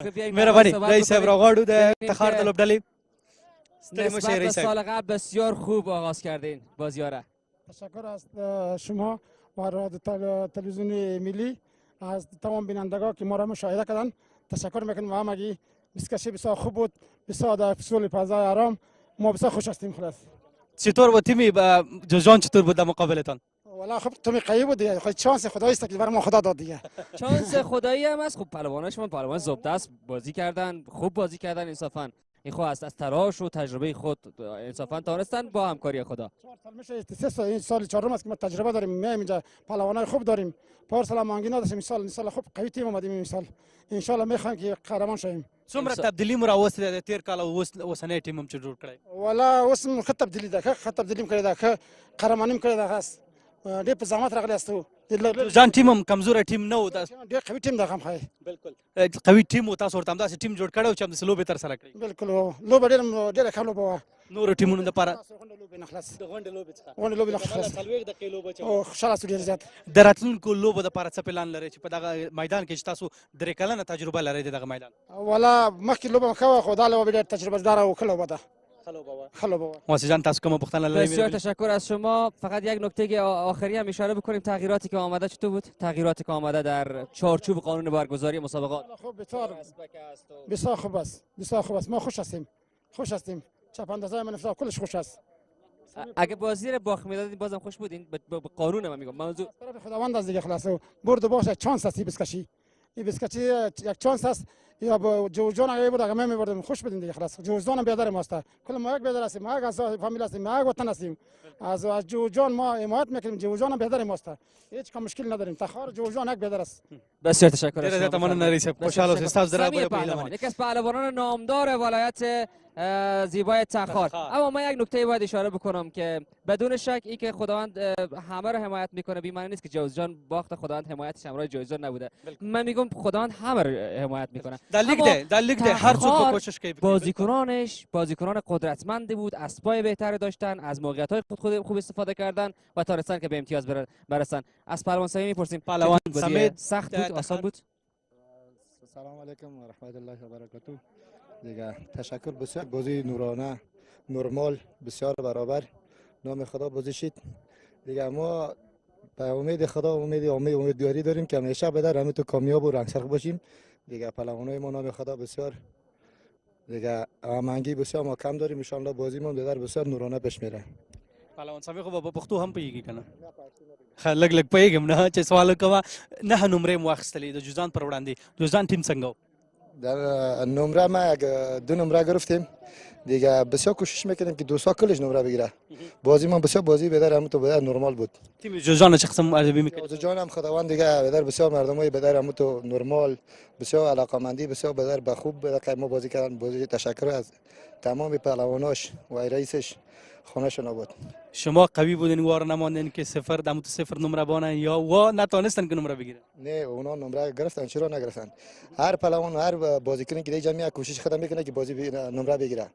مهربانی رئیس صاحب را غواړو د تخار د لوبډلې ستړي مشه نسبت به رئیس صاحب. سال قبل بسیار خوب آغاز کردین بازی را. تشکر از شما و رادیو تلویزیون ملی از تمام بینندگان که ما را مشاهده کردن تشکر میکنیم و همگی دیسکشن بسیار خوب بود، بسیار در فضای فضای آرام ما بسیار خوش هستیم. خلاص چطور بود تیم جوزجان چطور بود در مقابلتان؟ والا خب تیم قوی بود دیگه، خود شانس خدایی است که برای ما خدا داد دیگه. شانس خدایی هم است. خب پهلواناشون پهلوان زبدست بازی کردن، خوب بازی کردن انصافا. این خود از تلاش و تجربه خود انصافا توانستن با همکاری خدا. 4 سال میشه، 3 سال این سال چهارم است که ما تجربه داریم، میایم اینجا پهلوانای خوب داریم. پارسال مانگی نداشتیم، این سال خوب قوی تیم اومدیم. این سال ان شاء الله میخوایم که قهرمان شویم. څومره تبدیلی مو راوستې د تیر کال او اوسنی ټیم هم چې جوړ کړی؟ والا اوس ښه تبدیلي ده، ښه تبدیلي کړې ده، ښه قهرماني کړې ده. خاص ډېر په زحمت راغلی یاستو. جوزجان ټیم هم کمزوره ټیم نه و، ډېر قوي ټیم ده. هم ښایي بالکل قوي ټیم و. تاسو ورته همداسې ټیم جوړ کړی و چې همداسې لوبې ترسره کړئ؟ بالکل لوبه ډېره ښه لوبه وه. نورو ټیمونو دپاره غونډه لوبې نه خلاص، د غونډې لوبې څخه غونډې لوبې نه خلاص. 40 دقیقې لوبه چې او خوشاله شو ډېر زیات. د راتلونکو لوبو دپاره څه پلان لرئ چې په دغه میدان کې چې تاسو 3 کلنه تجربه لرئ د دغه میدان؟ والا مخکې لوبه ښه وه خو دا لوبه ډېر تجربه داره او ښه لوبه ده. ښه لوبه وه. واسه جان تاسو کومه پوښتنه لرئ؟ بسیار تشکر از شما. فقط یک نکته آخری هم اشاره بکنیم، تغییراتی که آمده چطور بود؟ تغییراتی که آمده در چارچوب قانون برگزاری مسابقات. خوب بسیار خوب است، بسیار خوب است. ما خوش هستیم. چپ اندازه من افسر کلش خوش است. اگه بازی رو باخت میدادین بازم خوش بودین. به قانون من میگم موضوع طرف خداوند از دیگه خلاص برد باشه چانس است. این بسکشی یک چانس است. یا با جوزجان اگه بود اگه من میبردم خوش بدیم دیگه خلاص. جوزجان هم بیادر ماست، کل ما یک بیادر هستیم، ما یک از فامیل هستیم، ما یک وطن هستیم. از جوزجان ما حمایت میکنیم، جوزجان هم بیادر ماست، هیچ کم مشکل نداریم. تخار جوزجان یک بیادر است. بسیار تشکر از شما. تمام رئیس صاحب خوشحال هستم. استاد درباره پهلوان یکی از پهلوانان نامدار ولایت زیبای تخار. اما من یک نکته باید اشاره بکنم که بدون شک این که خداوند همه رو حمایت میکنه بی معنی نیست که جوزجان باخت خداوند حمایتش همراه جوزجان نبوده. من میگم خداوند همه رو حمایت میکنه. در لیگ ده هر څوک کوشش کوي. بازیکنان قدرتمندی بود، اسبای بهتری داشتن، از موقعیت‌های خود خوب استفاده کردن و تونستن که به امتیاز برسن. از پهلوان سمی میپرسیم پهلوان سمی سخت بود، آسان بود؟ سلام علیکم و رحمت الله و برکاته. دیگه تشکر بسیار، بازی نورانه نرمال بسیار برابر نام خدا بازی شد دیگه. ما به امید خدا امیدواری داریم که همیشه به در همین تو کامیاب و رنگسرخ باشیم دیگه. پهلوانای ما نام خدا بسیار دیگه هماهنگی بسیار ما کم داریم، ان شاء الله بازی ما در بسیار نورانه پیش میره. پهلوان سمی خو په پښتو هم پیږي کنه؟ لګ پیږم نه چې سوال کوه. نه نمرې مو اخیستلې د جوزجان پر وړاندې. جوزجان تیم څنګه؟ در نمره ما 2 نمره گرفتیم دیگه. بسیار کوشش میکنیم که دوستا کلش نمره بگیره. بازی ما بسیار بازی بدر همون تو بدر نرمال بود. تیم جوزجان چه قسم ارزیابی میکنید؟ جوزجان هم خداوند دیگه بدر بسیار مردمای بدر همون تو نرمال بسیار علاقمندی بسیار بدر به خوب بدر ما بازی کردن. بازی تشکر از تمام پهلواناش و رئیسش خونه‌شون آباد. شما قوی بودین وار نماندین که صفر دمو تو صفر نمره بانن یا و نتونستن که نمره بگیرن؟ نه اونا نمره گرفتن. چرا نگرفتن؟ هر پهلوان هر بازیکن که دیگه جمعی کوشش خودم میکنه که بازی نمره بگیره.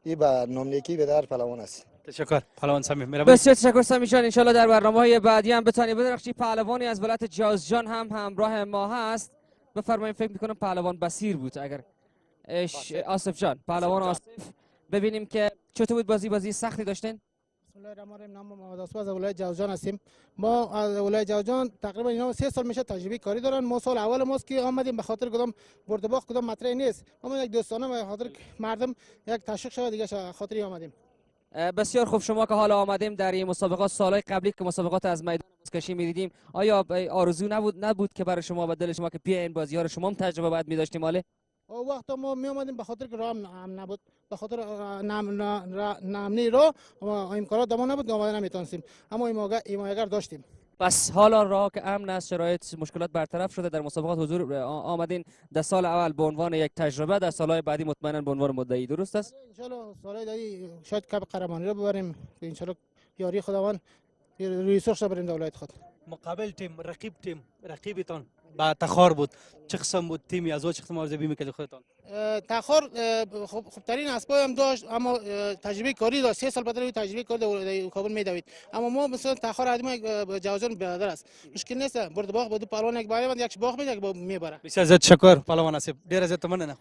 این با نامنیکی به در پهلوان است. تشکر پهلوان سمی. بسیار تشکر سمی جان. ان شاء الله در برنامه‌های بعدی هم بتونی بدرخشی. پهلوانی از ولایت جوزجان هم همراه ما هست. بفرمایید. فکر میکنم پهلوان بصیر بود اگر آصف جان. پهلوان آصف ببینیم که چطور بود بازی سختی داشتین؟ بسم الله الرحمن الرحیم. نام محمد آصف از ولایت جوزجان هستیم. ما از ولایت جوزجان تقریبا اینا 3 سال میشه تجربه کاری دارن. ما سال اول ماست که آمدیم، به خاطر کدام برد باخت کدام مطرح نیست. ما یک دوستانه به خاطر مردم یک تشویق شود دیگه خاطری آمدیم. بسیار خوب. شما که حالا آمدیم در این مسابقات سالهای قبلی که مسابقات از میدان بازکشی می‌دیدیم، آیا آرزو نبود که برای شما و دل شما که بیاین بازی‌ها رو شما هم تجربه بعد می‌داشتیم؟ ماله او وقت ما می آمدیم به خاطر که راه هم نبود، به خاطر نامنی رو امکانات دما نبود، آمدن نمیتونستیم، اما ایماگر داشتیم. پس حالا راه که امن است، شرایط مشکلات برطرف شده، در مسابقات حضور آمدین در سال اول به عنوان یک تجربه، در سالهای بعدی مطمئنا به عنوان مدعی، درست است؟ ان شاء الله سالهای بعدی شاید کپ قهرمانی رو ببریم که ان شاء الله یاری خداوند روی سرش بریم دولت خود. مقابل تیم رقیبتان با تخار بود. چه قسم بود تیمی از چه قسم ارزیابی میکردید خودتان؟ تاخر خوبترین اسبای هم داشت، اما تجربه کاری داشت. 3 سال بعد تجربه کاری در کابل میدوید. اما ما مثلا تاخر آدم جوزان برادر است، مشکل نیست. برد باغ بود پالوان یک باره یک باغ میده یک میبره. بسیار زیاد تشکر پهلوان آصف. ډیر زیات مننه.